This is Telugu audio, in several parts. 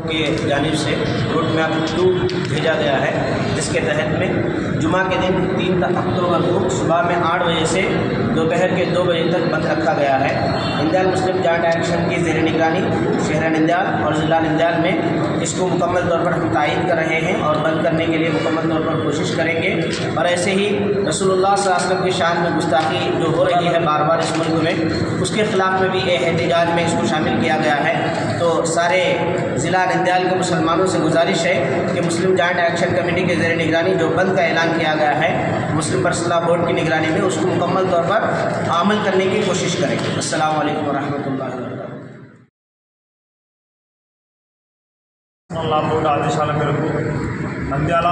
की जानिब से रोड मैप 2 भेजा गया है, जिसके तहत में जुमा के दिन 3 अक्टूबर को सुबह में 8 बजे से दोपहर के 2 बजे तक बंद रखा गया है। नंदयाल मुस्लिम जॉइंट एक्शन की ज़ेर निगरानी शहर नंदयाल और ज़िला नंदयाल में इसको मुकम्मल तौर पर हम तायीद कर रहे हैं और बंद करने के लिए मुकम्मल तौर पर कोशिश करेंगे। और ऐसे ही रसूलुल्लाह सल्लल्लाहु अलैहि वसल्लम की शान में गुस्ताखी जो हो रही है बार बार इस मुल्क में, उसके ख़िलाफ़ में भी एहतिजाज में इसको शामिल किया गया है। तो सारे ज़िला नंदयाल के मुसलमानों से गुजारिश है कि मुस्लिम जॉइंट एक्शन कमेटी के ज़ेर निगरानी जो बंद का ऐलान किया गया है मुस्लिम पर्सनल बोर्ड की निगरानी में, उसको मुकम्मल तौर पर अमल करने की कोशिश करेंगे। अस्सलामु अलैकुम वरहमतुल्लाहि वबरकातुहू। बोर्ड ఆదేశాల మేరకు నంద్యాల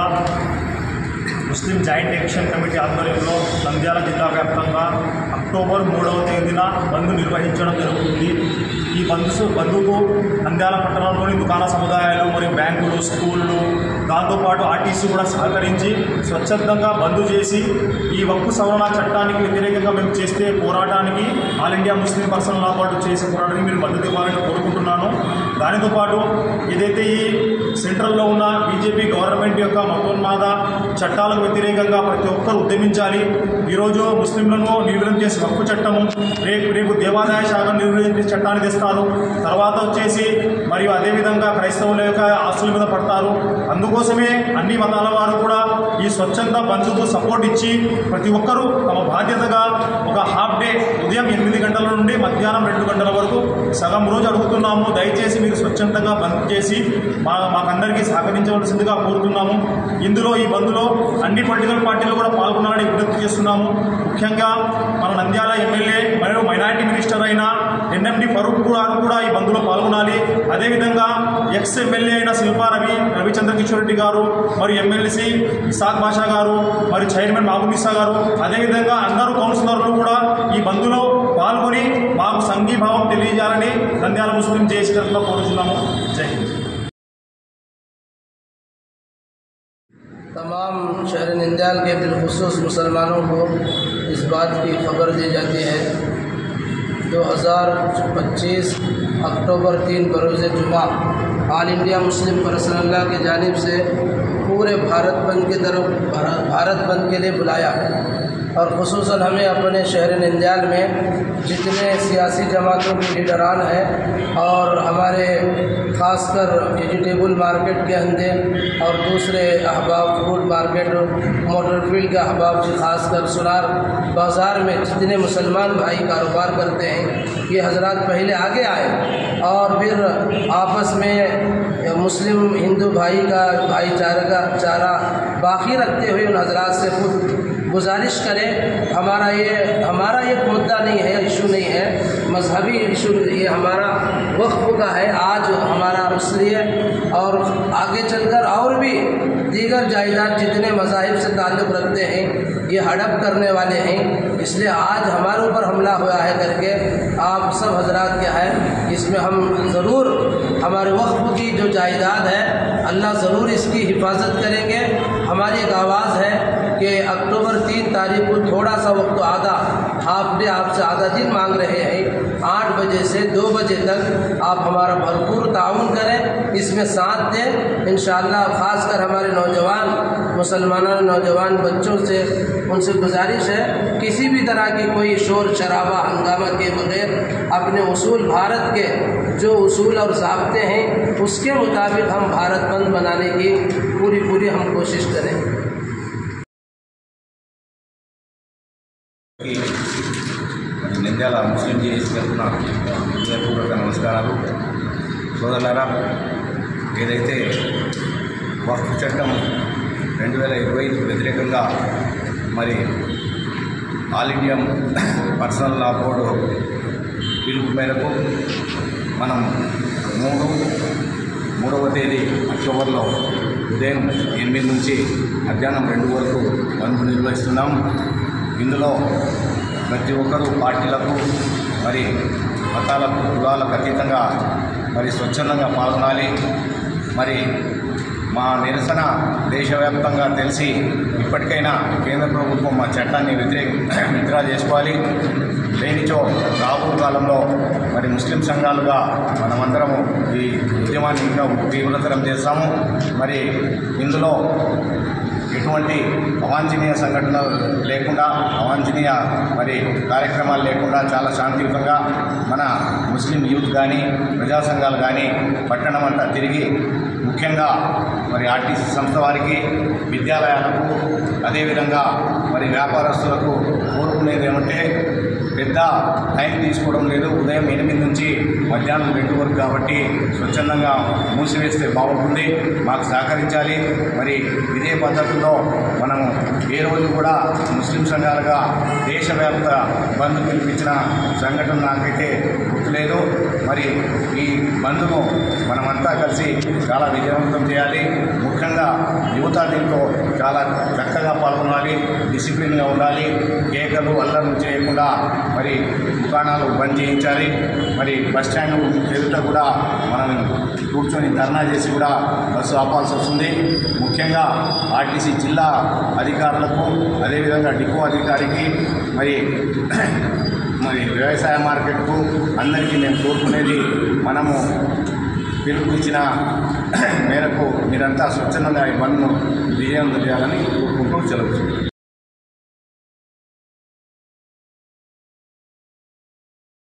ముస్లిం జాయింట్ యాక్షన్ కమిటీ ఆధ్వర్యంలో నంద్యాల జిల్లా వ్యాప్తంగా అక్టోబర్ 3వ తేదీన బంద్ నిర్వహించడం జరుగుతుంది। ఈ బంద్కు నంద్యాల పట్టణంలోని దుకాణ సముదాయాలు మరియు బ్యాంకులు, స్కూళ్ళు, దాంతోపాటు ఆర్టీసీ కూడా సహకరించి స్వచ్ఛందంగా బంద్ చేసి ఈ వక్ఫ్ సవరణ చట్టానికి వ్యతిరేకంగా మేము చేసే పోరాటానికి ఆల్ ఇండియా ముస్లిం పర్సనల్ లా బోర్డు చేసే పోరాటానికి మీరు మద్దతు ఇవ్వాలని కోరుకుంటున్నాను। దానితో పాటు ఏదైతే ఈ సెంట్రల్లో ఉన్న బీజేపీ గవర్నమెంట్ యొక్క మతోన్మాద చట్టాలకు వ్యతిరేకంగా ప్రతి ఒక్కరు ఉద్యమించాలి। ఈరోజు ముస్లింలను నిర్వీర్యం చేసే వక్ఫ్ చట్టము, రేపు దేవాదాయ శాఖ నిర్వీర్యం చేసే చట్టాన్ని తెస్తారు, తర్వాత వచ్చేసి మరియు అదేవిధంగా క్రైస్తవుల యొక్క ఆస్తుల మీద పడతారు। అందుకోసమే అన్ని మతాల వారు కూడా ఈ స్వచ్ఛంద బంద్కు సపోర్ట్ ఇచ్చి ప్రతి ఒక్కరూ తమ బాధ్యతగా ఒక హాఫ్ డే ఉదయం 8 గంటల నుండి మధ్యాహ్నం 2 గంటల వరకు సగం రోజు అడుగుతున్నాము। దయచేసి మీరు స్వచ్ఛందంగా బంద్ చేసి మాకందరికీ సహకరించవలసిందిగా కోరుతున్నాము। ఇందులో ఈ బంద్లో అన్ని పొలిటికల్ పార్టీలు కూడా పాల్గొనాలని విజ్ఞప్తి చేస్తున్నాము। ముఖ్యంగా మన నంద్యాల ఎమ్మెల్యే మరియు మైనారిటీ మినిస్టర్ అయిన ఎన్ఎండి ఫరూక్ గారు కూడా ఈ బంద్లో పాల్గొనాలి। అదేవిధంగా ఎక్స్ ఎమ్మెల్యే అయిన శిల్పా రవిచంద్ర కిషోర్ రెడ్డి గారు మరియు ఎమ్మెల్సీ ఇసాక్ బాషా గారు మరియు చైర్మన్ మహబూబ్ గారు, అదేవిధంగా అందరూ కౌన్సిలర్లు కూడా ఈ బంద్లో పాల్గొని మాకు సంఘీభావం తెలియజేయాలని నంద్యాల ముస్లిం జేఏసీ తరఫున కోరుతున్నాము। జై హింద్। तमाम शहर नंदयाल के बिलखुसूस मुसलमानों को इस बात की खबर दी जाती है 2025 अक्टूबर 3 बरोज़ जुमा all India Muslim personal law की जानिब से पूरे भारत बंद के लिए बुलाया है। और ख़ुसूसन हमें अपने शहर नंदयाल में जितने सियासी जमातों के लीडरान हैं और हमारे ख़ासकर वेजिटेबल मार्केट के अंदर और दूसरे अहबाब फ्रूट मार्केट मोटर फील्ड के अहबाब से ख़ासकर सुनार बाज़ार में जितने मुसलमान भाई कारोबार करते हैं, ये हजरात पहले आगे आए और फिर आपस में मुस्लिम हिंदू भाई का भाईचारा बाकी रखते हुए उन हजरात से खुद गुजारिश करें। हमारा ये मुद्दा नहीं है, इशू नहीं है, मजहबी इशू, ये हमारा वक्फ का है आज हमारा, इसलिए और आगे चलकर और भी दीगर जायदाद जितने मज़ाहिब से ताल्लुक़ रखते हैं ये हड़प करने वाले हैं, इसलिए आज हमारे ऊपर हमला हुआ है करके आप सब हजरात क्या है, इसमें हम ज़रूर हमारे वक्फ की जो जायदाद है अल्लाह ज़रूर इसकी हिफाजत करेंगे। हमारी एक आवाज़ है कि अक्टूबर 3 तारीख को थोड़ा सा वक्त आधा हाफ डे आपसे आधा दिन मांग रहे हैं, 8 बजे से 2 बजे तक आप हमारा भरपूर ताउन करें, इसमें साथ दें इंशाअल्लाह। ख़ासकर हमारे नौजवान मुसलमानों नौजवान बच्चों से उनसे गुजारिश है किसी भी तरह की कोई शोर शराबा हंगामा के बगैर अपने उसूल भारत के जो उसूल और ज़ाब्ते हैं उसके मुताबिक हम भारत बंद बनाने की पूरी हम कोशिश करें। నంద్యాల ముస్లిం జేఏసీ తరఫున హృదయపూర్వక నమస్కారాలు। సోదరులారా, ఏదైతే వక్ఫ్ చట్టం 2020 వ్యతిరేకంగా మరి ఆల్ ఇండియా పర్సనల్ లా బోర్డు పిలుపు మేరకు మనం 3వ తేదీ అక్టోబర్లో ఉదయం 8 నుంచి మధ్యాహ్నం 2 వరకు బంద్ నిర్వహిస్తున్నాం। ఇందులో ప్రతి ఒక్కరూ పార్టీలకు మరి మతాలకు కులాలకు అతీతంగా మరి స్వచ్ఛందంగా పాల్గొనాలి। మరి మా నిరసన దేశవ్యాప్తంగా తెలిసి ఇప్పటికైనా కేంద్ర ప్రభుత్వం మా చట్టాన్ని విత్డ్రా చేసుకోవాలి. లేనిచో రాబోయే కాలంలో మరి ముస్లిం సంఘాలుగా మనమందరము ఈ ఉద్యమాన్ని ఇంకా తీవ్రతరం చేస్తాము. మరి ఇందులో ఎటువంటి అవాంఛనీయ సంఘటనలు లేకుండా, అవాంఛనీయ మరి కార్యక్రమాలు లేకుండా చాలా శాంతియుతంగా మన ముస్లిం యూత్ కానీ, ప్రజా సంఘాలు కానీ పట్టణం అంతా తిరిగి, ముఖ్యంగా మరి ఆర్టీసీ సంస్థ వారికి, విద్యాలయాలకు, అదేవిధంగా మరి వ్యాపారస్తులకు కోరుకునేది ఏమంటే పెద్ద టైం తీసుకోవడం లేదు. ఉదయం 8 నుంచి మధ్యాహ్నం 2 వరకు కాబట్టి స్వచ్ఛందంగా మూసివేస్తే బాగుంటుంది. మాకు సహకరించాలి. మరి ఇదే పద్ధతిలో మనము ఏ రోజు కూడా ముస్లిం సంఘాలుగా దేశవ్యాప్త బంద్ పిలిపించిన సంఘటన నాకైతే గుర్తులేదు. మరి ఈ బంద్ను మనమంతా కలిసి చాలా విజయవంతం చేయాలి. ముఖ్యంగా యువత దీంట్లో చాలా చక్కగా పాల్గొనాలి, డిసిప్లిన్గా ఉండాలి, కేకలు అల్లర్లు చేయకుండా మరి దుకాణాలు బంద్ చేయించాలి. మరి బస్టాండ్ ఎదుట కూడా మనం కూర్చొని ధర్నా చేసి కూడా బస్సు ఆపాల్సి వస్తుంది. ముఖ్యంగా ఆర్టీసీ జిల్లా అధికారులకు, అదేవిధంగా డిపో అధికారికి, మరి వ్యవసాయ మార్కెట్కు అందరికీ మేము కోరుకునేది, మనము పిలుపు ఇచ్చిన మేరకు మీరంతా స్వచ్ఛందంగా ఈ బంద్ను విజయవంతం చేయాలని కోరుకుంటూ సెలవు.